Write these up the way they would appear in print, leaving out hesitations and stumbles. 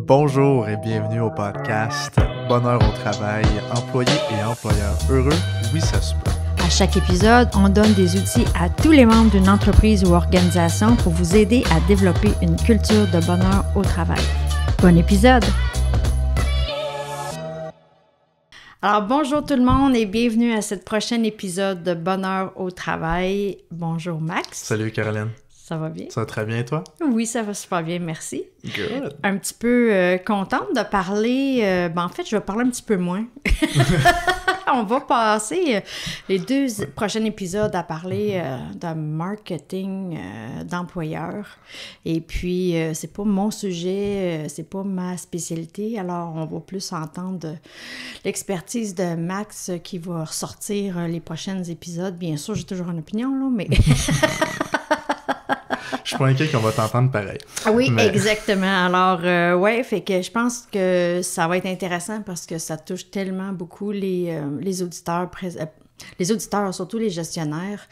Bonjour et bienvenue au podcast Bonheur au travail, employés et employeurs heureux, oui ça se peut. À chaque épisode, on donne des outils à tous les membres d'une entreprise ou organisation pour vous aider à développer une culture de bonheur au travail. Bon épisode! Alors bonjour tout le monde et bienvenue à ce prochain épisode de Bonheur au travail. Bonjour Max. Salut Caroline. Ça va bien? Ça va très bien et toi? Oui, ça va super bien, merci. Good. Un petit peu contente de parler, en fait, je vais parler un petit peu moins. On va passer les deux prochains épisodes à parler de marketing d'employeurs. Et puis, c'est pas mon sujet, c'est pas ma spécialité. Alors, on va plus entendre l'expertise de Max qui va ressortir les prochains épisodes. Bien sûr, j'ai toujours une opinion, là, mais... Je suis pas inquiet qu'on va t'entendre pareil. Oui, mais... exactement. Alors, ouais, fait que je pense que ça va être intéressant parce que ça touche tellement beaucoup les auditeurs, les auditeurs, surtout les gestionnaires.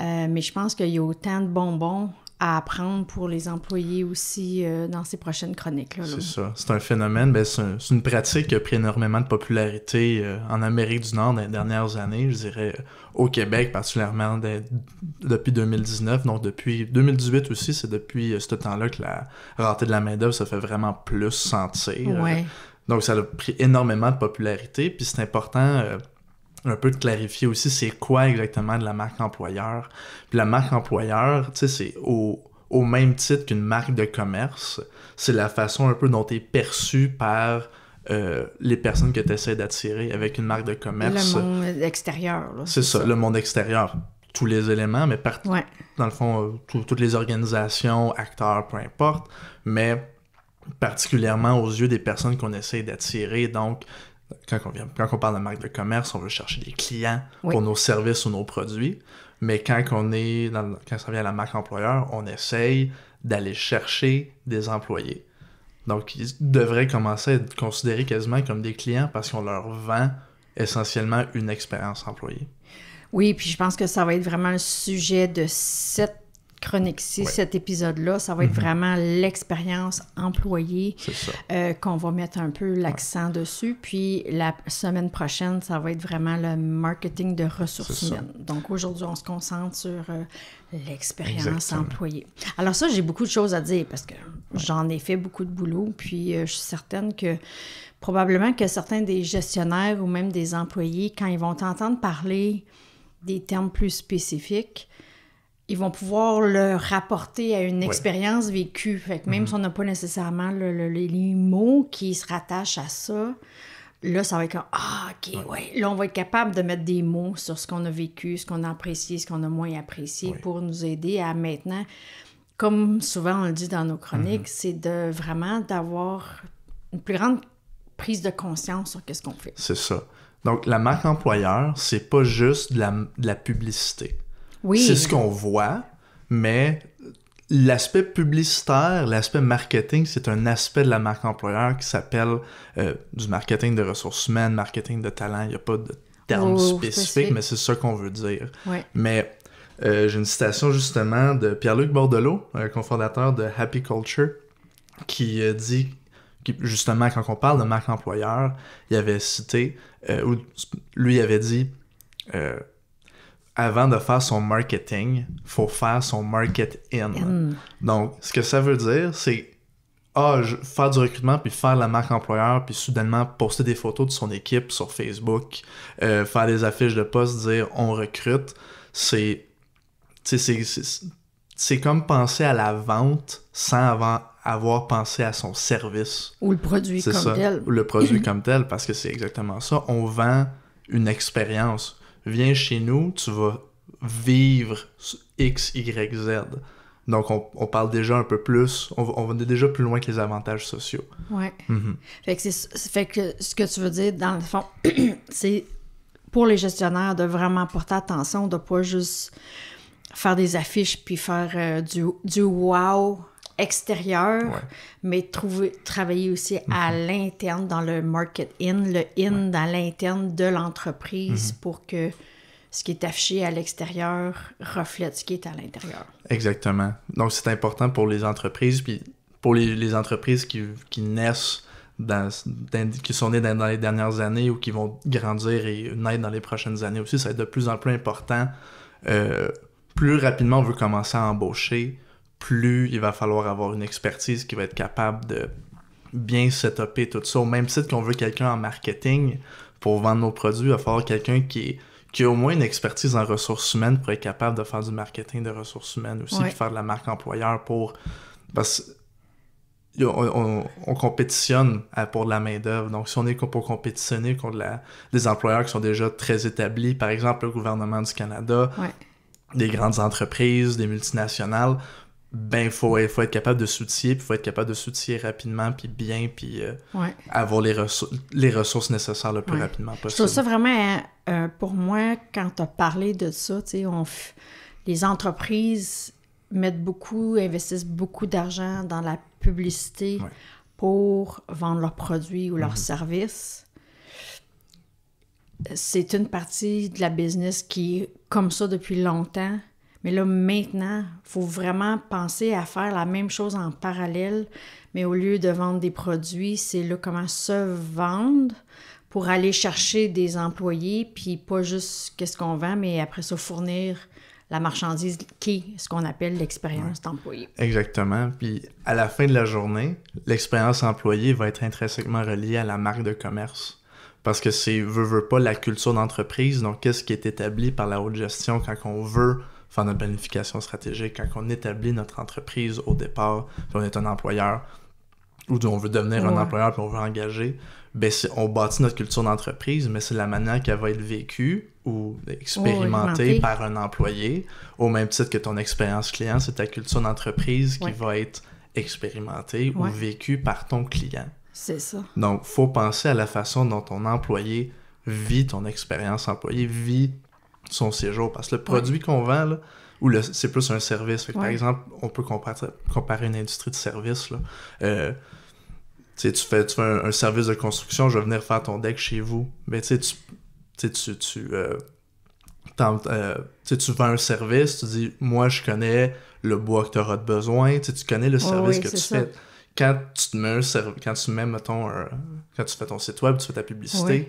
Mais je pense qu'il y a autant de bonbons à apprendre pour les employés aussi dans ces prochaines chroniques-là. C'est ça. C'est un phénomène, c'est une pratique qui a pris énormément de popularité en Amérique du Nord dans les dernières années, je dirais au Québec particulièrement depuis 2019. Donc depuis 2018 aussi, c'est depuis ce temps-là que la rareté de la main-d'œuvre se fait vraiment plus sentir. Ouais. Donc ça a pris énormément de popularité, puis c'est important... un peu de clarifier aussi c'est quoi exactement de la marque employeur. Puis la marque employeur, tu sais, c'est au même titre qu'une marque de commerce. C'est la façon un peu dont tu es perçu par les personnes que tu essaies d'attirer avec une marque de commerce. Le monde extérieur. Là, c'est ça, le monde extérieur. Tous les éléments, mais ouais. Dans le fond, toutes les organisations, acteurs, peu importe, mais particulièrement aux yeux des personnes qu'on essaie d'attirer. Donc, quand on parle de marque de commerce, on veut chercher des clients pour nos services ou nos produits. Mais quand ça vient à la marque employeur, on essaye d'aller chercher des employés. Donc, ils devraient commencer à être considérés quasiment comme des clients parce qu'on leur vend essentiellement une expérience employée. Oui, puis je pense que ça va être vraiment le sujet de cette chronique-ci, cet épisode-là, ça va être vraiment l'expérience employée qu'on va mettre un peu l'accent dessus. Puis la semaine prochaine, ça va être vraiment le marketing de ressources humaines. Donc aujourd'hui, on se concentre sur l'expérience employée. Alors ça, j'ai beaucoup de choses à dire parce que j'en ai fait beaucoup de boulot. Puis je suis certaine que probablement que certains des gestionnaires ou même des employés, quand ils vont t'entendre parler des termes plus spécifiques, ils vont pouvoir le rapporter à une expérience vécue. Fait que même si on n'a pas nécessairement les mots qui se rattachent à ça, là, ça va être comme « Ah, OK, ouais. » Là, on va être capable de mettre des mots sur ce qu'on a vécu, ce qu'on a apprécié, ce qu'on a moins apprécié pour nous aider à maintenant, comme souvent on le dit dans nos chroniques, c'est de vraiment d'avoir une plus grande prise de conscience sur qu'est-ce qu'on fait. C'est ça. Donc, la marque employeur, c'est pas juste de la publicité. Oui. C'est ce qu'on voit, mais l'aspect publicitaire, l'aspect marketing, c'est un aspect de la marque employeur qui s'appelle du marketing de ressources humaines, marketing de talent. Il n'y a pas de terme spécifique, mais c'est ça qu'on veut dire. Ouais. Mais j'ai une citation justement de Pierre-Luc Bordelot, cofondateur de Happy Culture, qui dit, justement, quand on parle de marque employeur, il avait cité, lui il avait dit... avant de faire son marketing, il faut faire son market-in. Donc, ce que ça veut dire, c'est faire du recrutement, puis faire la marque employeur, puis soudainement poster des photos de son équipe sur Facebook, faire des affiches de poste, dire « on recrute », c'est comme penser à la vente sans avoir pensé à son service. Ou le produit comme tel. Ou le produit comme tel, parce que c'est exactement ça. On vend une expérience. Viens chez nous, tu vas vivre X, Y, Z. Donc, on parle déjà un peu plus, on va déjà plus loin que les avantages sociaux. Oui. Fait que ce que tu veux dire, dans le fond, c'est pour les gestionnaires de vraiment porter attention, de pas juste faire des affiches puis faire du wow extérieur, mais travailler aussi à l'interne dans le market-in, le in dans l'interne de l'entreprise pour que ce qui est affiché à l'extérieur reflète ce qui est à l'intérieur. Exactement. Donc, c'est important pour les entreprises, puis pour les entreprises qui naissent, qui sont nées dans les dernières années ou qui vont grandir et naître dans les prochaines années aussi, ça va être de plus en plus important. Plus rapidement on veut commencer à embaucher, plus il va falloir avoir une expertise qui va être capable de bien setuper tout ça. Au même titre qu'on veut quelqu'un en marketing pour vendre nos produits, il va falloir quelqu'un qui a au moins une expertise en ressources humaines pour être capable de faire du marketing de ressources humaines aussi, puis faire de la marque employeur parce on compétitionne pour de la main-d'œuvre. Donc, si on est pour compétitionner contre des employeurs qui sont déjà très établis, par exemple le gouvernement du Canada, des grandes entreprises, des multinationales, ben, il faut être capable de s'outiller, puis il faut être capable de s'outiller rapidement, puis bien, puis avoir les ressources nécessaires le plus rapidement possible. Je trouve ça vraiment, pour moi, quand tu as parlé de ça, tu sais, les entreprises investissent beaucoup d'argent dans la publicité pour vendre leurs produits ou leurs services. C'est une partie de la business qui est comme ça depuis longtemps. Mais là, maintenant, il faut vraiment penser à faire la même chose en parallèle, mais au lieu de vendre des produits, c'est là comment se vendre pour aller chercher des employés, puis pas juste qu'est-ce qu'on vend, mais après ça, fournir la marchandise qui est ce qu'on appelle l'expérience d'employé. Exactement. Puis à la fin de la journée, l'expérience employée va être intrinsèquement reliée à la marque de commerce. Parce que c'est, veut pas, la culture d'entreprise. Donc, qu'est-ce qui est établi par la haute gestion quand on veut faire notre planification stratégique, quand on établit notre entreprise au départ, puis on est un employeur, ou on veut devenir un employeur, puis on veut engager, ben on bâtit notre culture d'entreprise, mais c'est la manière qu'elle va être vécue ou expérimentée par un employé, au même titre que ton expérience client, c'est ta culture d'entreprise qui va être expérimentée ou vécue par ton client. C'est ça. Donc, il faut penser à la façon dont ton employé vit ton expérience employée, vit son séjour. Parce que le produit qu'on vend, là, c'est plus un service. Fait que, par exemple, on peut comparer une industrie de service. Là. Tu fais un service de construction, je vais venir faire ton deck chez vous. Mais tu vends un service, tu dis, moi, je connais le bois que tu auras besoin, tu connais le service que tu fais. Quand tu fais ton site web, tu fais ta publicité,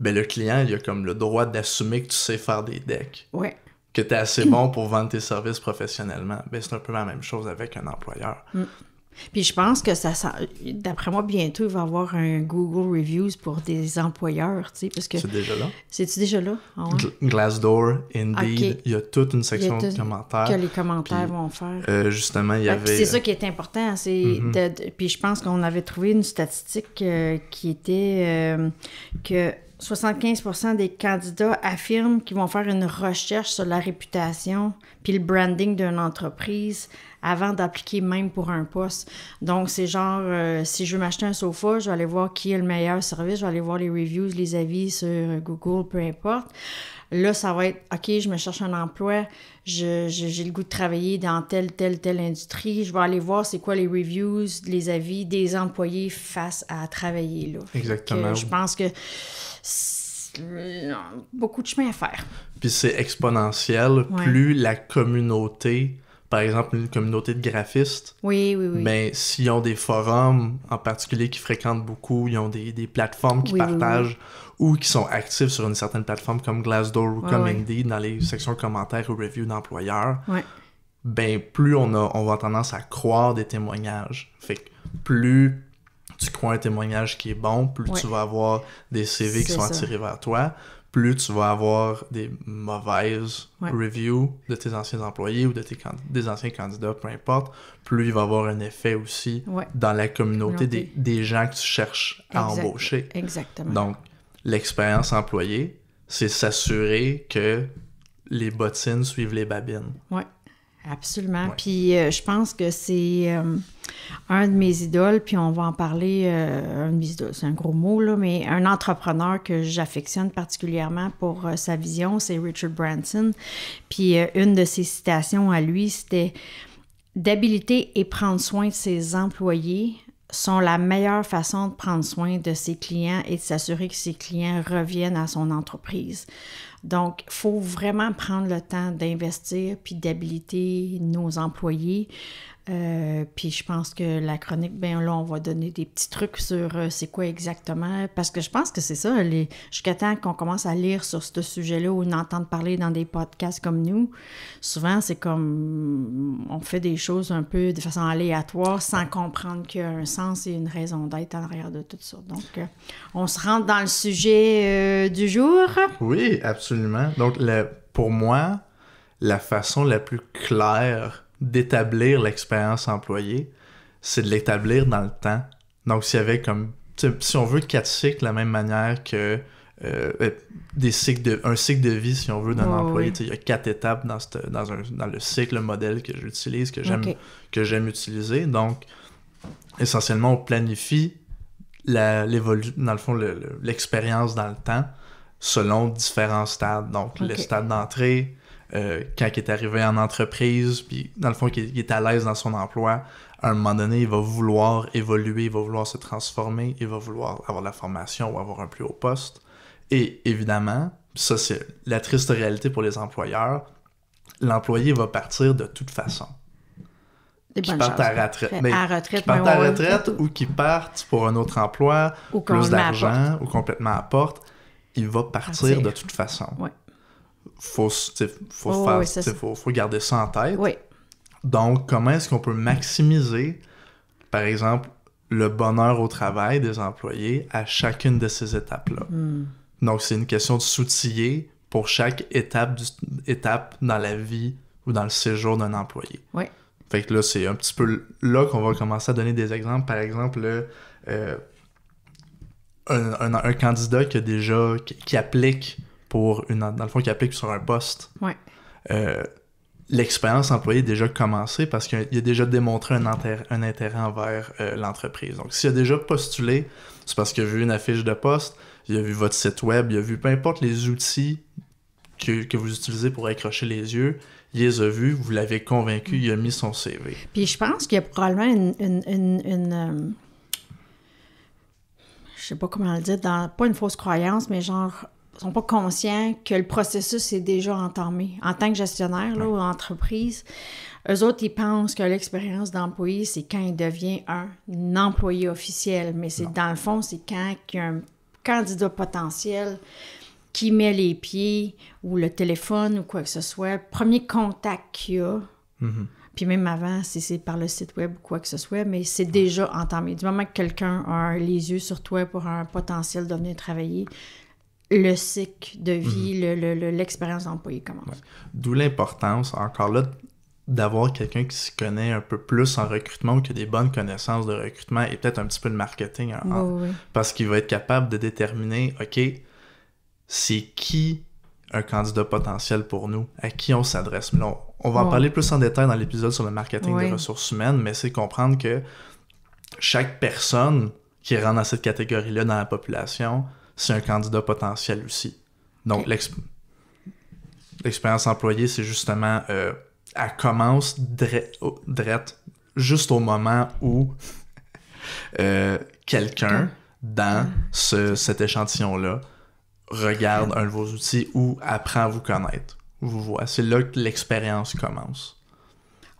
ben le client, il a comme le droit d'assumer que tu sais faire des decks. Que tu es assez bon pour vendre tes services professionnellement. Ben c'est un peu la même chose avec un employeur. Puis je pense que d'après moi, bientôt, il va y avoir un Google Reviews pour des employeurs, tu sais, parce que... C'est déjà là. C'est-tu déjà là? Glassdoor, Indeed, il y a toute une section de commentaires. Que les commentaires vont faire. Justement, il y avait... c'est ça qui est important, c'est puis je pense qu'on avait trouvé une statistique qui était que 75% des candidats affirment qu'ils vont faire une recherche sur la réputation puis le branding d'une entreprise avant d'appliquer même pour un poste. Donc, c'est genre, si je veux m'acheter un sofa, je vais aller voir qui a le meilleur service, je vais aller voir les reviews, les avis sur Google, peu importe. Là, ça va être, OK, je me cherche un emploi, j'ai le goût de travailler dans telle industrie, je vais aller voir c'est quoi les reviews, les avis des employés face à travailler là. Exactement. Je pense que beaucoup de chemin à faire. Puis c'est exponentiel, plus la communauté, par exemple une communauté de graphistes, ben s'ils ont des forums en particulier qui fréquentent beaucoup, ils ont des plateformes qui partagent ou qui sont actifs sur une certaine plateforme comme Glassdoor ou comme Indeed dans les sections commentaires ou reviews d'employeurs, ben plus on va avoir tendance à croire des témoignages. Fait que plus tu crois un témoignage qui est bon, plus tu vas avoir des CV qui sont attirés vers toi, plus tu vas avoir des mauvaises reviews de tes anciens employés ou des anciens candidats, peu importe, plus il va y avoir un effet aussi dans la communauté des gens que tu cherches à embaucher. Exactement. Donc, l'expérience employée, c'est s'assurer que les bottines suivent les babines. Oui, absolument. Puis je pense que c'est un de mes idoles, puis on va en parler, un de mes idoles, c'est un gros mot, là, mais un entrepreneur que j'affectionne particulièrement pour sa vision, c'est Richard Branson. Puis une de ses citations à lui, c'était « D'habiliter et prendre soin de ses employés sont la meilleure façon de prendre soin de ses clients et de s'assurer que ses clients reviennent à son entreprise. » Donc, il faut vraiment prendre le temps d'investir puis d'habiliter nos employés. Puis je pense que la chronique, ben là, on va donner des petits trucs sur c'est quoi exactement. Parce que je pense que c'est ça, jusqu'à temps qu'on commence à lire sur ce sujet-là ou d'entendre parler dans des podcasts comme nous, souvent c'est comme on fait des choses un peu de façon aléatoire sans comprendre qu'il y a un sens et une raison d'être en arrière de tout ça. Donc, on se rentre dans le sujet du jour. Oui, absolument. Donc, pour moi, la façon la plus claire d'établir l'expérience employée, c'est de l'établir dans le temps. Donc, s'il y avait comme... Si on veut 4 cycles de la même manière que un cycle de vie, si on veut, d'un employé. Il y a 4 étapes dans le cycle modèle que j'utilise, que j'aime utiliser. Donc, essentiellement, on planifie dans le fond, l'expérience dans le temps selon différents stades. Donc, le stade d'entrée, quand il est arrivé en entreprise, puis dans le fond, qu'il est à l'aise dans son emploi, à un moment donné, il va vouloir évoluer, il va vouloir se transformer, il va vouloir avoir de la formation ou avoir un plus haut poste. Et évidemment, ça c'est la triste réalité pour les employeurs, l'employé va partir de toute façon. Qu'il parte à la retraite, ou qu'il parte pour un autre emploi, ou plus d'argent, ou complètement à porte, il va partir de toute façon. Ouais. Faut garder ça en tête. Oui. Donc, comment est-ce qu'on peut maximiser, par exemple, le bonheur au travail des employés à chacune de ces étapes-là? Donc, c'est une question de s'outiller pour chaque étape dans la vie ou dans le séjour d'un employé. Oui. Fait que là, c'est un petit peu là qu'on va commencer à donner des exemples. Par exemple, un candidat qui applique dans le fond, qui applique sur un poste. Ouais. L'expérience employée est déjà commencée parce qu'il a déjà démontré un intérêt envers l'entreprise. Donc, s'il a déjà postulé, c'est parce qu'il a vu une affiche de poste, il a vu votre site web, il a vu peu importe les outils que vous utilisez pour accrocher les yeux, il les a vus, vous l'avez convaincu, il a mis son CV. Puis je pense qu'il y a probablement une je sais pas comment le dire, pas une fausse croyance, mais genre, ils sont pas conscients que le processus est déjà entamé. En tant que gestionnaire là, ou entreprise, eux autres, ils pensent que l'expérience d'employé, c'est quand il devient un employé officiel. Mais dans le fond, c'est quand il y a un candidat potentiel qui met les pieds ou le téléphone ou quoi que ce soit, le premier contact qu'il y a, puis même avant, si c'est par le site web ou quoi que ce soit, mais c'est déjà entamé. Du moment que quelqu'un a les yeux sur toi pour un potentiel de venir travailler, le cycle de vie, l'expérience d'employé commence. Ouais. D'où l'importance, encore là, d'avoir quelqu'un qui s'y connaît un peu plus en recrutement ou qui a des bonnes connaissances de recrutement et peut-être un petit peu de marketing. Parce qu'il va être capable de déterminer, OK, c'est qui un candidat potentiel pour nous, à qui on s'adresse. Là, on va en parler plus en détail dans l'épisode sur le marketing des ressources humaines, mais c'est comprendre que chaque personne qui rentre dans cette catégorie-là dans la population, c'est un candidat potentiel aussi. Donc, l'expérience employée, c'est justement... elle commence juste au moment où quelqu'un dans cet échantillon-là regarde un de vos outils ou apprend à vous connaître. Vous voyez, c'est là que l'expérience commence.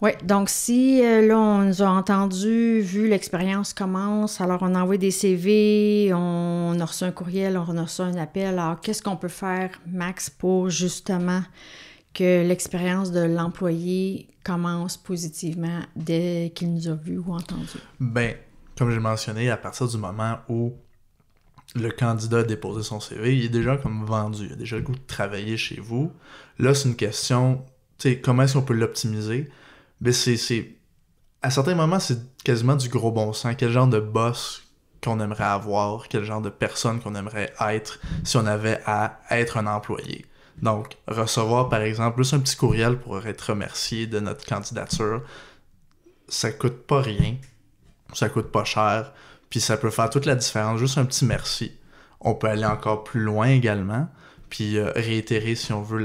Oui, donc si là, on nous a entendu, vu l'expérience commence, alors on envoie des CV, on a reçu un courriel, on a reçu un appel. Alors, qu'est-ce qu'on peut faire, Max, pour justement que l'expérience de l'employé commence positivement dès qu'il nous a vus ou entendus? Bien, comme j'ai mentionné, à partir du moment où le candidat a déposé son CV, il est déjà comme vendu, il a déjà le goût de travailler chez vous. Là, c'est une question, tu sais, comment est-ce qu'on peut l'optimiser? Ben, à certains moments, c'est quasiment du gros bon sens. Quel genre de boss qu'on aimerait avoir, quel genre de personne qu'on aimerait être si on avait à être un employé. Donc, recevoir, par exemple, juste un petit courriel pour être remercié de notre candidature, ça coûte pas rien, ça coûte pas cher, puis ça peut faire toute la différence, juste un petit merci. On peut aller encore plus loin également, puis réitérer, si on veut,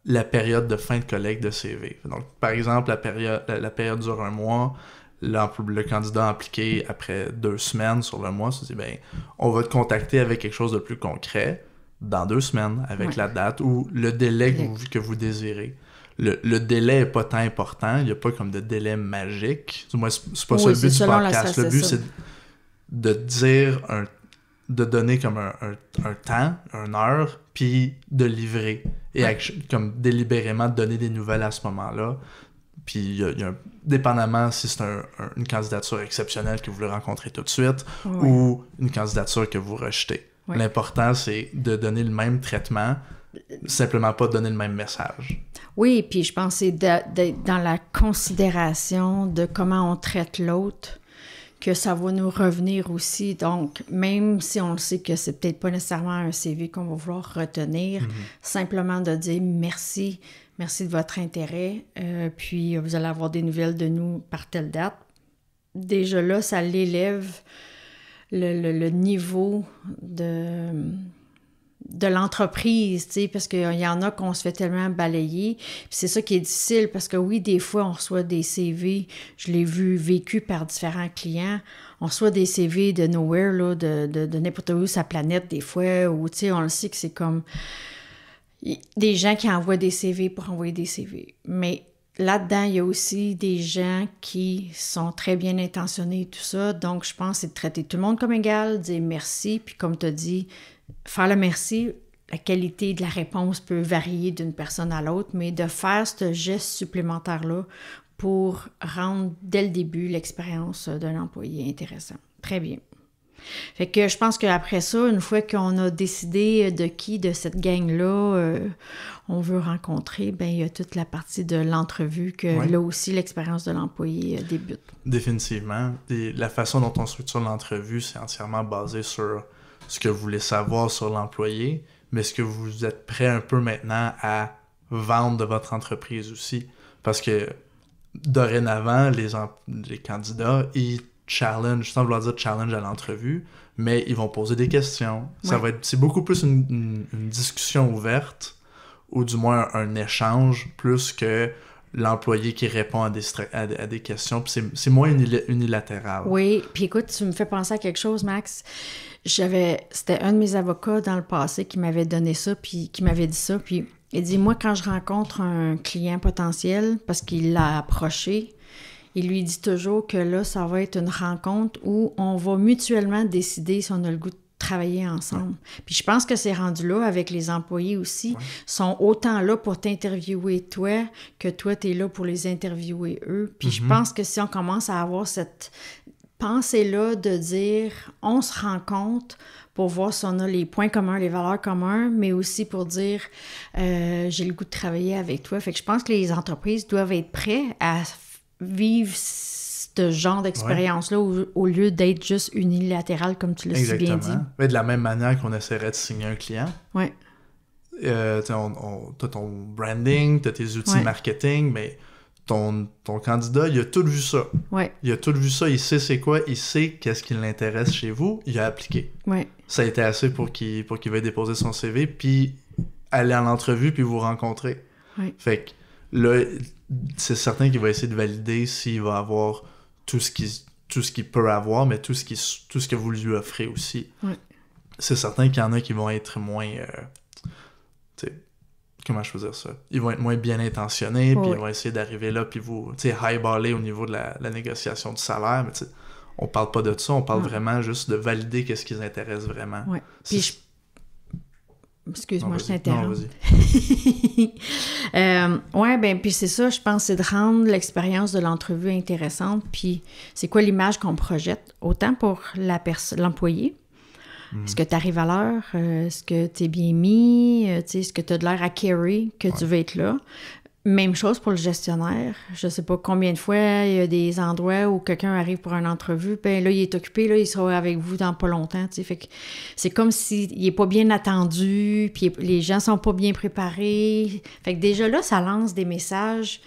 la période de fin de collecte de CV. Donc, par exemple, la période dure 1 mois, le candidat a appliqué après 2 semaines sur le mois, se dit, bien, on va te contacter avec quelque chose de plus concret, dans 2 semaines, avec la date ou le délai que vous désirez. le délai est pas tant important, il n'y a pas comme de délai magique. Du moins, c'est pas ça le but du podcast. Le but, c'est de dire de donner comme un temps, une heure, puis de livrer. Et comme délibérément donner des nouvelles à ce moment-là. Puis il y a dépendamment si c'est une candidature exceptionnelle que vous voulez rencontrer tout de suite ou une candidature que vous rejetez. Oui. L'important, c'est de donner le même traitement, simplement pas donner le même message. Oui, puis je pense que c'est d'être dans la considération de comment on traite l'autre, que ça va nous revenir aussi. Donc, même si on le sait que c'est peut-être pas nécessairement un CV qu'on va vouloir retenir, simplement de dire merci de votre intérêt, puis vous allez avoir des nouvelles de nous par telle date. Déjà là, ça l'élève le niveau de l'entreprise, tu sais, parce qu'il y en a qu'on se fait tellement balayer. Puis c'est ça qui est difficile, parce que oui, des fois, on reçoit des CV, je l'ai vécu par différents clients, on reçoit des CV de nowhere, là, de n'importe où sur la planète, des fois, où, tu sais, on le sait que c'est comme des gens qui envoient des CV pour envoyer des CV. Mais là-dedans, il y a aussi des gens qui sont très bien intentionnés et tout ça. Donc, je pense que c'est de traiter tout le monde comme égal, dire merci, puis comme tu as dit, faire le merci, la qualité de la réponse peut varier d'une personne à l'autre, mais de faire ce geste supplémentaire-là pour rendre, dès le début, l'expérience d'un employé intéressant. Très bien. Fait que je pense qu'après ça, une fois qu'on a décidé de cette gang-là on veut rencontrer, bien, il y a toute la partie de l'entrevue que là aussi, l'expérience de l'employé débute. Définitivement. Et la façon dont on structure l'entrevue, c'est entièrement basé sur ce que vous voulez savoir sur l'employé, mais ce que vous êtes prêt un peu maintenant à vendre de votre entreprise aussi. Parce que dorénavant, les candidats, ils challenge, sans vouloir dire challenge à l'entrevue, mais ils vont poser des questions. C'est beaucoup plus une discussion ouverte, ou du moins un échange, plus que l'employé qui répond à des questions. Puis c'est moins unilatéral. Oui, puis écoute, tu me fais penser à quelque chose, Max. C'était un de mes avocats dans le passé qui m'avait donné ça, puis qui m'avait dit ça, puis il dit, moi, quand je rencontre un client potentiel, parce qu'il l'a approché, il lui dit toujours que là, ça va être une rencontre où on va mutuellement décider si on a le goût de travailler ensemble. Ouais. Puis je pense que c'est rendu là avec les employés aussi. Ouais. Sont autant là pour t'interviewer toi que toi, t'es là pour les interviewer eux. Puis je pense que si on commence à avoir cette pensée-là de dire on se rencontre pour voir si on a les points communs, les valeurs communes, mais aussi pour dire j'ai le goût de travailler avec toi. Fait que je pense que les entreprises doivent être prêtes à vivre ce genre d'expérience-là au lieu d'être juste unilatéral, comme tu l'as si bien dit. Mais de la même manière qu'on essaierait de signer un client. Oui. T'as ton branding, t'as tes outils de marketing, mais ton candidat, il a tout vu ça. Ouais. Il a tout vu ça, il sait c'est quoi, il sait qu'est-ce qui l'intéresse chez vous, il a appliqué. Ouais. Ça a été assez pour qu'il veuille déposer son CV, puis aller à l'entrevue, puis vous rencontrer. Ouais. Fait que là, c'est certain qu'il va essayer de valider s'il va avoir tout ce qu'il peut avoir, mais tout ce que vous lui offrez aussi. Ouais. C'est certain qu'il y en a qui vont être moins... comment je peux dire ça? Ils vont être moins bien intentionnés, puis ils vont essayer d'arriver là, puis vous highballer au niveau de la négociation du salaire, mais on parle pas de ça, on parle vraiment juste de valider qu'est-ce qui les intéresse vraiment. Ouais. Puis excuse-moi, je t'interromps. Non, vas-y. Ouais, ben puis c'est ça, je pense, c'est de rendre l'expérience de l'entrevue intéressante, puis c'est quoi l'image qu'on projette, autant pour l'employé. Est-ce que tu arrives à l'heure? Est-ce que tu es bien mis? Est-ce que tu as de l'air à carry, que tu veux être là? Même chose pour le gestionnaire. Je sais pas combien de fois il y a des endroits où quelqu'un arrive pour une entrevue, ben là, il est occupé, là, il sera avec vous dans pas longtemps. Fait que c'est comme s'il est pas bien attendu, puis les gens sont pas bien préparés. Fait que déjà là, ça lance des messages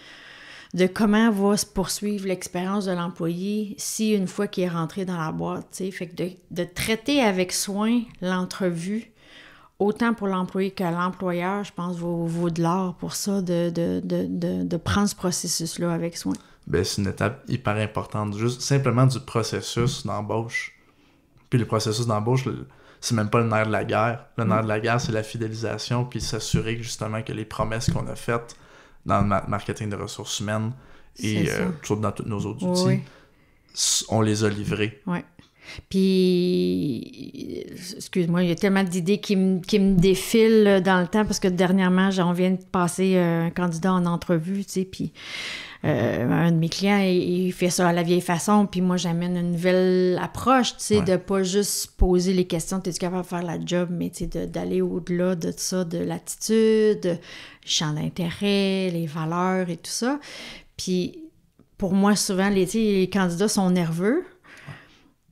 de comment va se poursuivre l'expérience de l'employé si une fois qu'il est rentré dans la boîte. T'sais. Fait que de traiter avec soin l'entrevue, autant pour l'employé que l'employeur, je pense, vaut de l'or pour ça, de prendre ce processus-là avec soin. Ben, c'est une étape hyper importante, juste simplement du processus d'embauche. Puis le processus d'embauche, c'est même pas le nerf de la guerre. Le nerf de la guerre, c'est la fidélisation, puis s'assurer justement que les promesses qu'on a faites dans le marketing de ressources humaines et dans tous nos autres outils, on les a livrés. Oui. Puis, excuse-moi, il y a tellement d'idées qui me défilent dans le temps parce que dernièrement, on vient de passer un candidat en entrevue, tu sais, puis un de mes clients, il fait ça à la vieille façon, puis moi, j'amène une nouvelle approche, tu sais, de pas juste poser les questions, t'es-tu capable de faire la job, mais tu sais, d'aller au-delà de ça, de l'attitude, le champ d'intérêt, les valeurs et tout ça. Puis, pour moi, souvent, les candidats sont nerveux.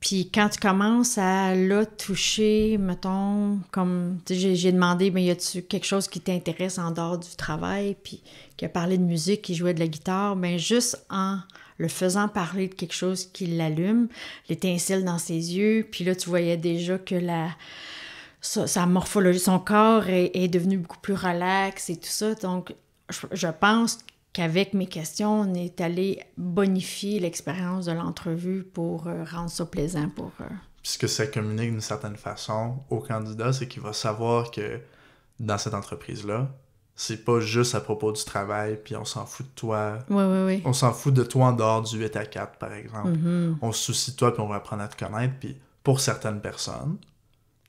Puis quand tu commences à toucher, mettons, comme j'ai demandé, mais y a-tu quelque chose qui t'intéresse en dehors du travail, puis qui a parlé de musique, qui jouait de la guitare, bien juste en le faisant parler de quelque chose qui l'allume, l'étincelle dans ses yeux, puis là tu voyais déjà que sa morphologie, son corps est devenu beaucoup plus relax et tout ça, donc je pense qu'avec mes questions, on est allé bonifier l'expérience de l'entrevue pour rendre ça plaisant pour... Puis ce que ça communique d'une certaine façon au candidat, c'est qu'il va savoir que dans cette entreprise-là, c'est pas juste à propos du travail, puis on s'en fout de toi. Oui. On s'en fout de toi en dehors du 8 à 4, par exemple. On se soucie de toi, puis on va apprendre à te connaître. Puis pour certaines personnes,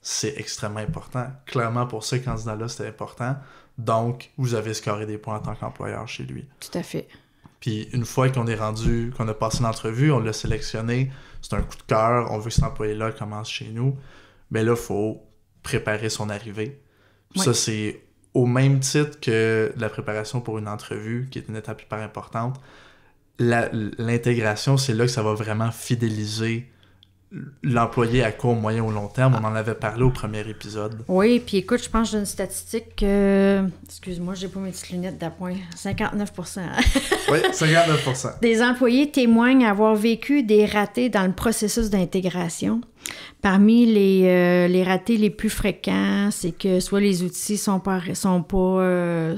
c'est extrêmement important. Clairement, pour ce candidat-là, c'était important. Donc, vous avez scoré des points en tant qu'employeur chez lui. Tout à fait. Puis une fois qu'on a passé l'entrevue, on l'a sélectionné, c'est un coup de cœur, on veut que cet employé-là commence chez nous, mais là, il faut préparer son arrivée. Puis ça, c'est au même titre que la préparation pour une entrevue, qui est une étape hyper importante. L'intégration, c'est là que ça va vraiment fidéliser l'employé à court, moyen ou long terme. On en avait parlé au premier épisode. Oui, puis écoute, je pense que j'ai une statistique excuse-moi, j'ai pas mes petites lunettes d'appoint. 59%. Oui, 59%. Des employés témoignent avoir vécu des ratés dans le processus d'intégration. Parmi les ratés les plus fréquents, c'est que soit les outils sont pas là,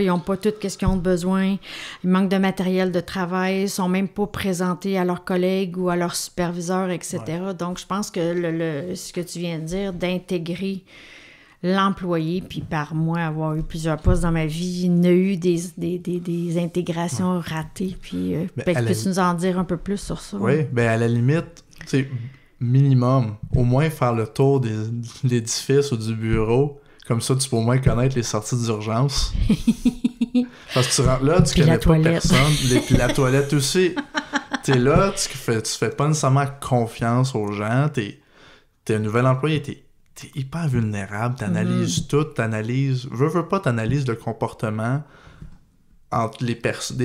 ils n'ont pas tout ce qu'ils ont besoin, il manque de matériel de travail, ils sont même pas présentés à leurs collègues ou à leurs superviseurs, etc. Ouais. Donc, je pense que ce que tu viens de dire, d'intégrer l'employé, puis par moi, avoir eu plusieurs postes dans ma vie, il y a eu des intégrations ratées, puis peux-tu nous en dire un peu plus sur ça? Oui, bien à la limite, tu sais, minimum, au moins faire le tour de l'édifice ou du bureau, comme ça tu peux au moins connaître les sorties d'urgence. Parce que tu rentres là, tu connais pas personne, puis la toilette aussi. T'es là, tu fais pas nécessairement confiance aux gens, t'es un nouvel employé, t'es hyper vulnérable, t'analyses tout, t'analyses le comportement entre des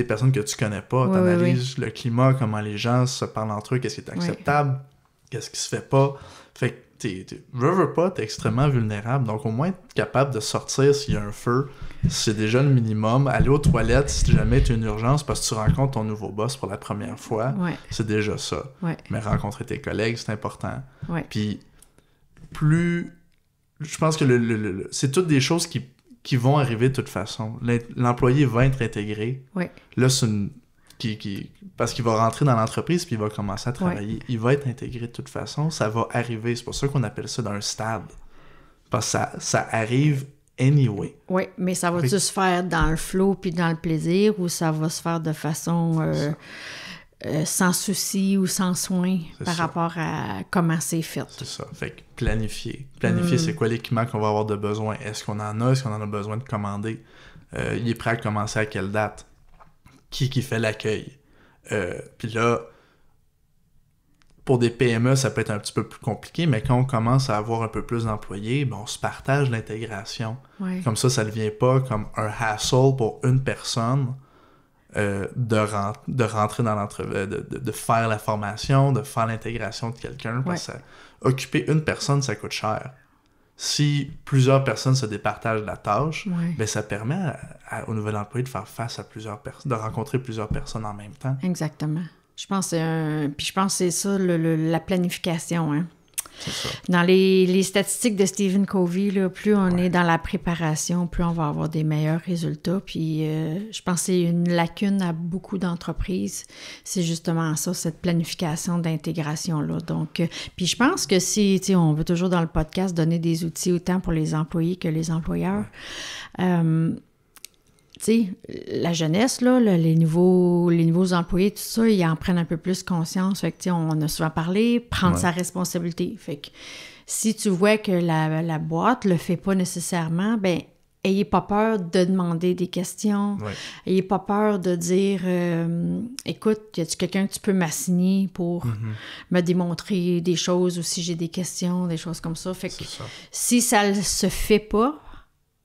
personnes que tu connais pas, t'analyses le climat, comment les gens se parlent entre eux, qu'est-ce qui est acceptable, qu'est-ce qui se fait pas. Fait que t'es extrêmement vulnérable, donc au moins être capable de sortir s'il y a un feu, c'est déjà le minimum. Aller aux toilettes si jamais tu as une urgence parce que tu rencontres ton nouveau boss pour la première fois, c'est déjà ça. Mais rencontrer tes collègues, c'est important. Puis je pense que c'est toutes des choses qui vont arriver de toute façon. L'employé va être intégré. Là, c'est parce qu'il va rentrer dans l'entreprise puis il va commencer à travailler. Il va être intégré de toute façon. Ça va arriver. C'est pour ça qu'on appelle ça d'un stade. Parce que ça arrive anyway. Oui, mais ça va-tu se faire dans le flow puis dans le plaisir ou ça va se faire de façon sans souci ou sans soin rapport à comment c'est fait? C'est ça. Fait que planifier. Planifier, c'est quoi l'équipement qu'on va avoir de besoin? Est-ce qu'on en a? Est-ce qu'on en a besoin de commander? Il est prêt à commencer à quelle date? Qui fait l'accueil? Puis là, pour des PME, ça peut être un petit peu plus compliqué, mais quand on commence à avoir un peu plus d'employés, on se partage l'intégration. Comme ça ne devient pas comme un hassle pour une personne de rentrer dans l'entreprise, de faire la formation, de faire l'intégration de quelqu'un, parce que occuper une personne, ça coûte cher. Si plusieurs personnes se départagent la tâche, ça permet au nouvel employé de faire face à plusieurs personnes, de rencontrer plusieurs personnes en même temps. Exactement. Je pense que c'est ça, la planification. Hein. C'est ça. Dans les statistiques de Stephen Covey, là, plus on est dans la préparation, plus on va avoir des meilleurs résultats. Puis je pense que c'est une lacune à beaucoup d'entreprises. C'est justement ça, cette planification d'intégration-là. Donc, puis je pense que si, tu sais, on veut toujours dans le podcast donner des outils autant pour les employés que les employeurs. Tu sais, la jeunesse, là, les nouveaux employés, tout ça, ils en prennent un peu plus conscience. Fait que, tu sais, on a souvent parlé, prendre sa responsabilité. Fait que si tu vois que la boîte le fait pas nécessairement, ben ayez pas peur de demander des questions. Ouais. Ayez pas peur de dire écoute, y a-tu quelqu'un que tu peux m'assigner pour me démontrer des choses ou si j'ai des questions, des choses comme ça. Fait que si ça se fait pas,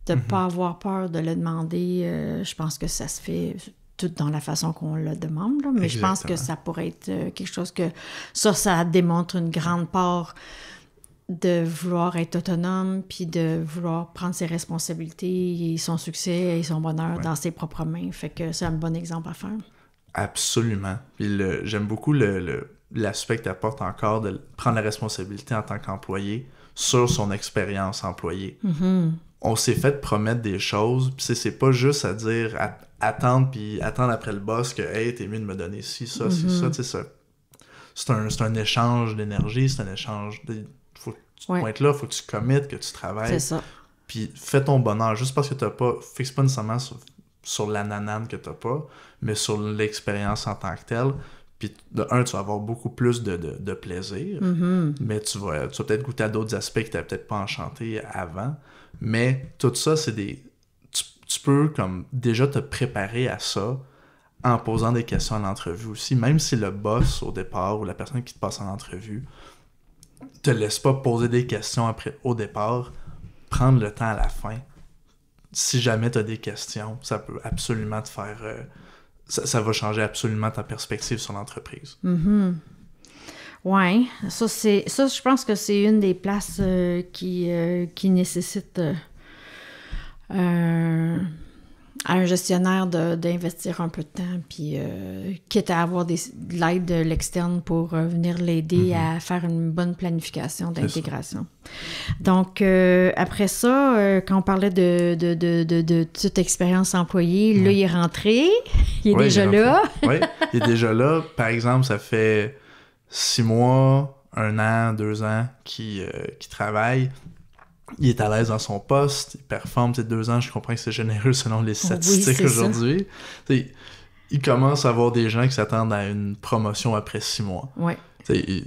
de pas avoir peur de le demander, je pense que ça se fait tout dans la façon qu'on le demande. Là. Mais Exactement. Je pense que ça pourrait être quelque chose que ça démontre une grande part de vouloir être autonome, puis de vouloir prendre ses responsabilités et son succès et son bonheur dans ses propres mains. Fait que c'est un bon exemple à faire. Absolument. Puis j'aime beaucoup l'aspect que tu apportes encore de prendre la responsabilité en tant qu'employé sur son expérience employée. On s'est fait promettre des choses, puis c'est pas juste à dire attendre après le boss que hey, t'es mieux de me donner ci, ça, c'est ça, tu sais, c'est un échange d'énergie, c'est un échange faut que tu pointes là, faut que tu committes, que tu travailles. C'est ça. Puis fais ton bonheur, juste parce que t'as pas, fixe pas nécessairement sur la nanane que t'as pas, mais sur l'expérience en tant que telle. Puis tu vas avoir beaucoup plus de plaisir, mais tu vas peut-être goûter à d'autres aspects que t'avais peut-être pas enchanté avant. Mais tout ça, c'est tu peux comme déjà te préparer à ça en posant des questions en entrevue aussi. Même si le boss au départ ou la personne qui te passe en entrevue te laisse pas poser des questions au départ, prendre le temps à la fin. Si jamais tu as des questions, ça peut absolument te faire... ça va changer absolument ta perspective sur l'entreprise. Oui, ça, je pense que c'est une des places qui nécessite à un gestionnaire d'investir un peu de temps, puis quitte à avoir de l'aide de l'externe pour venir l'aider à faire une bonne planification d'intégration. Donc, après ça, quand on parlait de toute expérience employée, là, il est rentré, il est déjà là. Oui, il est déjà là. Par exemple, ça fait 6 mois, 1 an, 2 ans qu'il travaille. Il est à l'aise dans son poste, il performe. 2 ans, je comprends que c'est généreux selon les statistiques aujourd'hui. Il commence à avoir des gens qui s'attendent à une promotion après 6 mois. Ouais. Il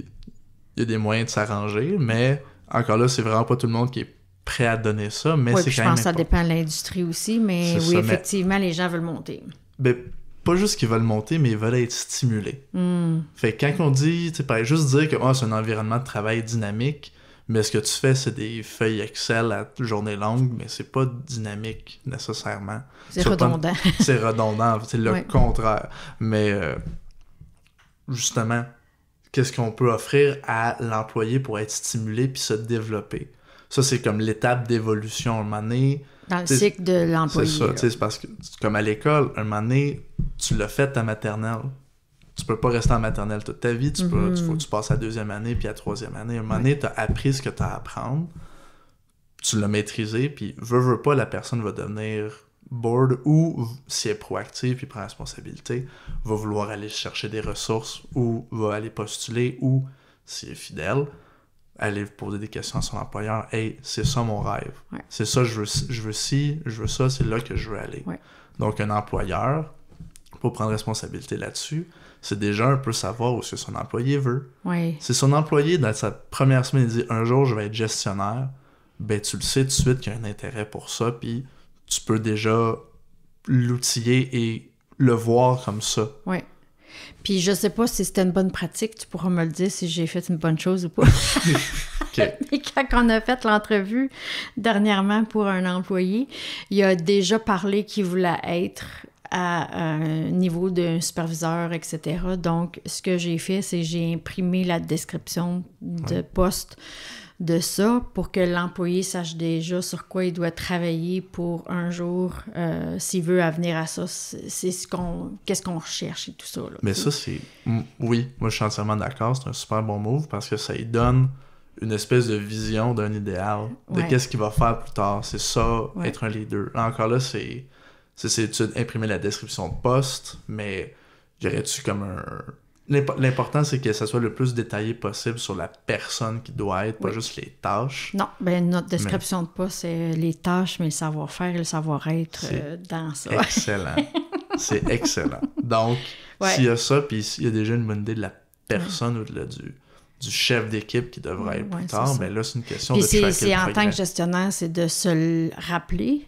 y a des moyens de s'arranger, mais encore là, c'est vraiment pas tout le monde qui est prêt à donner ça, mais c'est quand même... Je pense que ça dépend de l'industrie aussi, mais oui, effectivement, les gens veulent monter. Ben, pas juste qu'ils veulent monter, mais ils veulent être stimulés. Fait que quand on dit, juste dire que c'est un environnement de travail dynamique, mais ce que tu fais, c'est des feuilles Excel à journée longue, mais c'est pas dynamique nécessairement. C'est redondant. C'est redondant, c'est le contraire. Mais justement, qu'est-ce qu'on peut offrir à l'employé pour être stimulé puis se développer? Ça, c'est comme l'étape d'évolution. Un moment donné... Dans le cycle de l'employé. C'est ça, c'est parce que, comme à l'école, un moment donné, tu l'as fait ta maternelle. Tu peux pas rester en maternelle toute ta vie. Faut que tu passes à 2e année puis à 3e année. Un moment donné, tu as appris ce que tu as à apprendre. Tu l'as maîtrisé, puis veux pas, la personne va devenir bored ou, si elle est proactive puis prend responsabilité, va vouloir aller chercher des ressources ou va aller postuler ou, si elle est fidèle, aller poser des questions à son employeur. « Hey, c'est ça mon rêve. C'est ça, je veux ci, je veux ça, c'est là que je veux aller. » Donc, un employeur, pour prendre responsabilité là-dessus, c'est déjà un peu savoir où ce que son employé veut. Si son employé, dans sa première semaine, il dit « Un jour, je vais être gestionnaire », ben tu le sais tout de suite qu'il y a un intérêt pour ça, puis tu peux déjà l'outiller et le voir comme ça. Oui. Puis je sais pas si c'était une bonne pratique, tu pourras me le dire si j'ai fait une bonne chose ou pas. Okay. Mais quand on a fait l'entrevue dernièrement pour un employé, il a déjà parlé qu'il voulait être à un niveau d'un superviseur, etc. Donc, ce que j'ai fait, c'est que j'ai imprimé la description de poste de ça pour que l'employé sache déjà sur quoi il doit travailler pour un jour, s'il veut venir à ça, qu'est-ce qu'on recherche et tout ça. Là, mais ça, c'est... Oui, moi je suis entièrement d'accord, c'est un super bon move parce que ça lui donne une espèce de vision d'un idéal, de qu'est-ce qu'il va faire plus tard. C'est ça, être un leader. Là, encore là, c'est imprimer la description de poste, mais j'aurais-tu comme L'important, c'est que ça soit le plus détaillé possible sur la personne qui doit être, pas juste les tâches. Non, notre description de poste, c'est les tâches, mais le savoir-faire et le savoir-être dans ça. Excellent. C'est excellent. Donc, s'il y a ça, puis s'il y a déjà une bonne idée de la personne ou du chef d'équipe qui devrait être plus tard, mais là, c'est une question de tracker le progrès. En tant que gestionnaire, c'est de se le rappeler,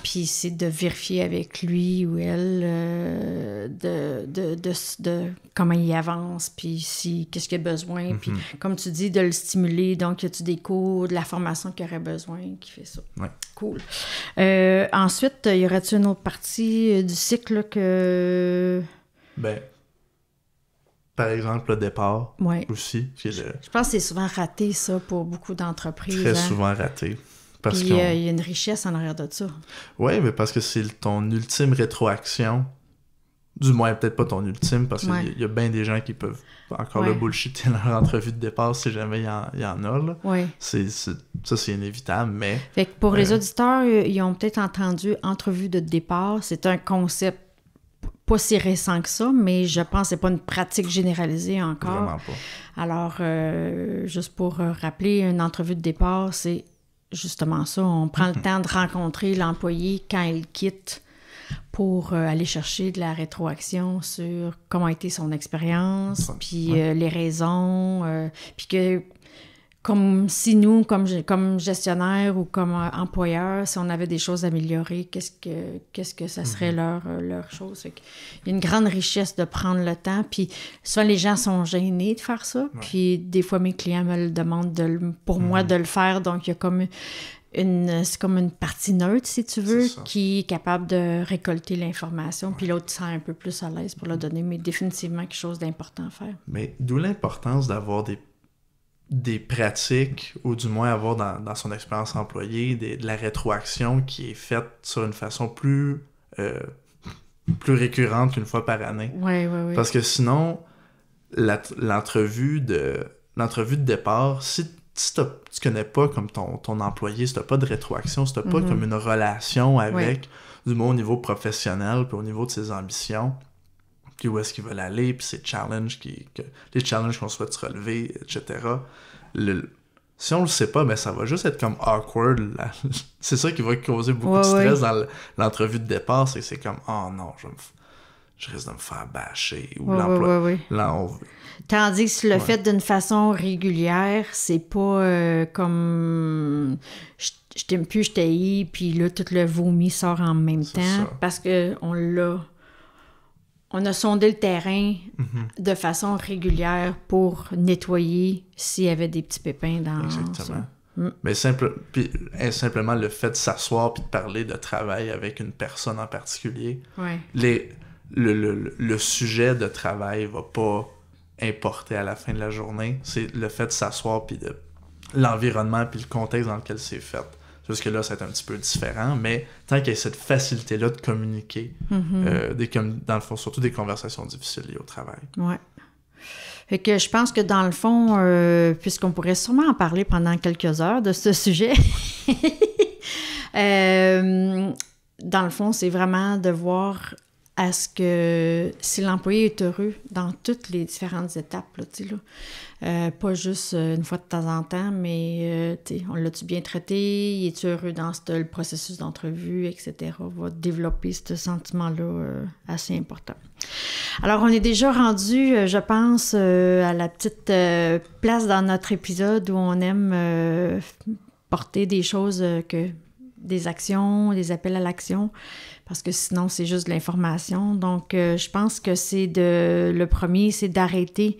puis c'est de vérifier avec lui ou elle de comment il avance, puis qu'est-ce qu'il a besoin, puis comme tu dis, de le stimuler. Donc, y a-tu des cours, de la formation qu'il aurait besoin, qui fait ça? Ouais. Cool. Ensuite, y aurait-tu une autre partie du cycle que... Par exemple, le départ aussi. Je pense que c'est souvent raté, ça, pour beaucoup d'entreprises. Très souvent raté. Puis il y a une richesse en arrière de ça. Oui, mais parce que c'est ton ultime rétroaction. Du moins, peut-être pas ton ultime, parce qu'il y a bien des gens qui peuvent encore le bullshiter dans leur entrevue de départ, si jamais il y en a. Là. Ça, c'est inévitable, mais... Fait que pour les auditeurs, ils ont peut-être entendu entrevue de départ. C'est un concept pas si récent que ça, mais je pense que c'est pas une pratique généralisée encore. Vraiment pas. Alors, juste pour rappeler, une entrevue de départ, c'est justement ça. On prend le temps de rencontrer l'employé quand il quitte pour aller chercher de la rétroaction sur comment a été son expérience, puis les raisons, puis que comme si nous, comme gestionnaire ou comme employeur, si on avait des choses à améliorer, qu'est-ce que ça serait leur chose? Il y a une grande richesse de prendre le temps, puis souvent les gens sont gênés de faire ça, puis des fois mes clients me le demandent pour moi de le faire, donc il y a comme c'est comme une partie neutre, si tu veux, qui est capable de récolter l'information, puis l'autre sent un peu plus à l'aise pour le donner, mais définitivement quelque chose d'important à faire. Mais d'où l'importance d'avoir des pratiques, ou du moins avoir dans son expérience employée, de la rétroaction qui est faite sur une façon plus récurrente qu'une fois par année. Oui. Parce que sinon, l'entrevue de départ, si tu connais pas comme ton employé, si tu n'as pas de rétroaction, si tu n'as pas comme une relation avec, du moins au niveau professionnel, puis au niveau de ses ambitions, puis où est-ce qu'ils veulent aller, puis ses challenges, les challenges qu'on souhaite relever, etc. Si on le sait pas, ça va juste être comme awkward. C'est ça qui va causer beaucoup de stress dans l'entrevue de départ, c'est comme « Oh non, je risque de me faire bâcher. » Ou Tandis que le fait d'une façon régulière, c'est pas comme je t'aime plus, je t'haïs, puis là, tout le vomi sort en même temps, parce qu'on a sondé le terrain de façon régulière pour nettoyer s'il y avait des petits pépins dans Exactement. Mais simplement le fait de s'asseoir puis de parler de travail avec une personne en particulier, le sujet de travail va pas importer à la fin de la journée. C'est le fait de s'asseoir puis de l'environnement puis le contexte dans lequel c'est fait. Juste que là, c'est un petit peu différent, mais tant qu'il y a cette facilité-là de communiquer, dans le fond, surtout des conversations difficiles liées au travail. Ouais. Fait que je pense que dans le fond, puisqu'on pourrait sûrement en parler pendant quelques heures de ce sujet, dans le fond, c'est vraiment de voir à ce que si l'employé est heureux dans toutes les différentes étapes, là, tu sais, là. Pas juste une fois de temps en temps, mais on l'a-tu bien traité, il est-tu heureux dans le processus d'entrevue, etc. On va développer ce sentiment-là assez important. Alors, on est déjà rendu, je pense, à la petite place dans notre épisode où on aime porter des choses des actions, des appels à l'action, parce que sinon, c'est juste de l'information. Donc, je pense que le premier, c'est d'arrêter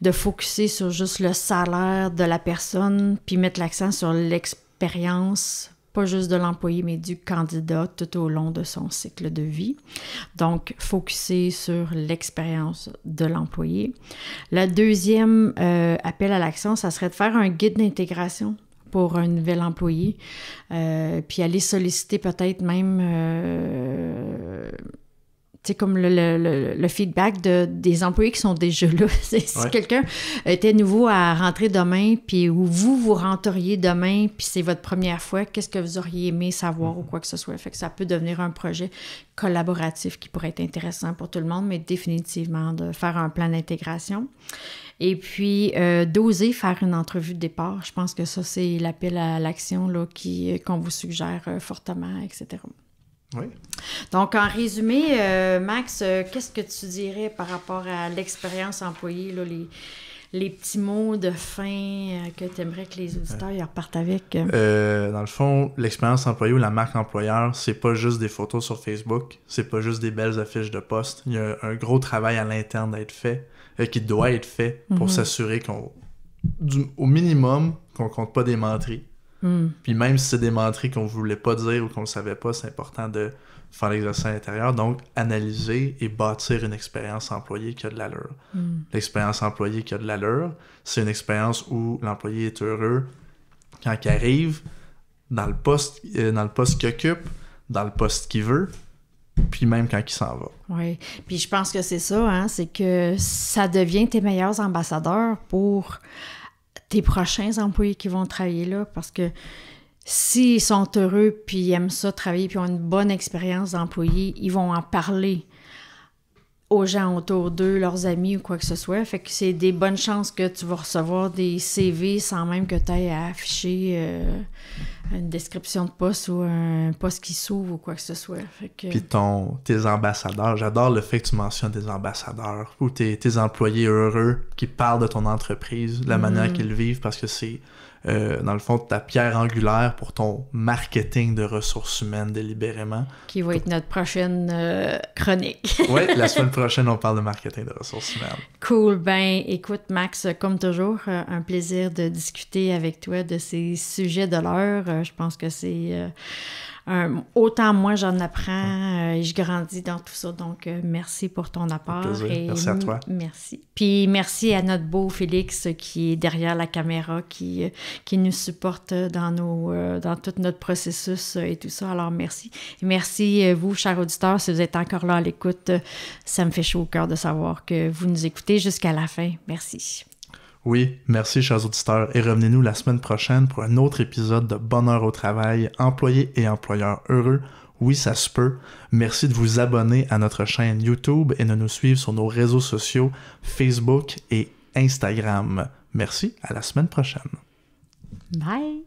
de focusser sur juste le salaire de la personne, puis mettre l'accent sur l'expérience, pas juste de l'employé, mais du candidat tout au long de son cycle de vie. Donc, focusser sur l'expérience de l'employé. Le deuxième appel à l'action, ça serait de faire un guide d'intégration pour un nouvel employé, puis aller solliciter peut-être même comme le feedback des employés qui sont déjà là. Si quelqu'un était nouveau à rentrer demain, puis où vous rentreriez demain, puis c'est votre première fois, qu'est-ce que vous auriez aimé savoir ou quoi que ce soit? Fait que ça peut devenir un projet collaboratif qui pourrait être intéressant pour tout le monde, mais définitivement de faire un plan d'intégration. Et puis, d'oser faire une entrevue de départ. Je pense que ça, c'est l'appel à l'action là, qu'on vous suggère fortement, etc. Oui. Donc, en résumé, Max, qu'est-ce que tu dirais par rapport à l'expérience employée, là, les petits mots de fin que tu aimerais que les auditeurs y repartent avec? Dans le fond, l'expérience employée ou la marque employeur, c'est pas juste des photos sur Facebook, c'est pas juste des belles affiches de poste. Il y a un gros travail à l'interne d'être fait, qui doit être fait pour s'assurer au minimum, qu'on compte pas des menteries. Puis même si c'est des menteries qu'on voulait pas dire ou qu'on le savait pas, c'est important de faire l'exercice à l'intérieur. Donc, analyser et bâtir une expérience employée qui a de l'allure. L'expérience employée qui a de l'allure, c'est une expérience où l'employé est heureux quand il arrive dans le poste qu'il occupe, dans le poste qu'il veut, puis même quand il s'en va. Oui, puis je pense que c'est ça, hein, c'est que ça devient tes meilleurs ambassadeurs pour tes prochains employés qui vont travailler là, parce que s'ils sont heureux, puis ils aiment ça travailler, puis ont une bonne expérience d'employé, ils vont en parler aux gens autour d'eux, leurs amis ou quoi que ce soit. Fait que c'est des bonnes chances que tu vas recevoir des CV sans même que tu aies à afficher une description de poste ou un poste qui s'ouvre ou quoi que ce soit. Fait que... Puis tes ambassadeurs, j'adore le fait que tu mentionnes des ambassadeurs ou tes employés heureux qui parlent de ton entreprise, de la manière qu'ils vivent, parce que c'est dans le fond ta pierre angulaire pour ton marketing de ressources humaines délibérément. Qui va être notre prochaine chronique. Oui, la semaine prochaine, on parle de marketing de ressources humaines. Cool. Ben, écoute, Max, comme toujours, un plaisir de discuter avec toi de ces sujets de l'heure. Je pense que c'est... autant moi, j'en apprends et je grandis dans tout ça. Donc, merci pour ton apport. Merci à toi. Merci. Puis, merci à notre beau Félix qui est derrière la caméra, qui nous supporte dans tout notre processus et tout ça. Alors, merci. Et merci, vous, chers auditeurs, si vous êtes encore là à l'écoute. Ça me fait chaud au cœur de savoir que vous nous écoutez jusqu'à la fin. Merci. Oui, merci chers auditeurs et revenez-nous la semaine prochaine pour un autre épisode de Bonheur au travail, employés et employeurs heureux. Oui, ça se peut. Merci de vous abonner à notre chaîne YouTube et de nous suivre sur nos réseaux sociaux Facebook et Instagram. Merci, à la semaine prochaine. Bye!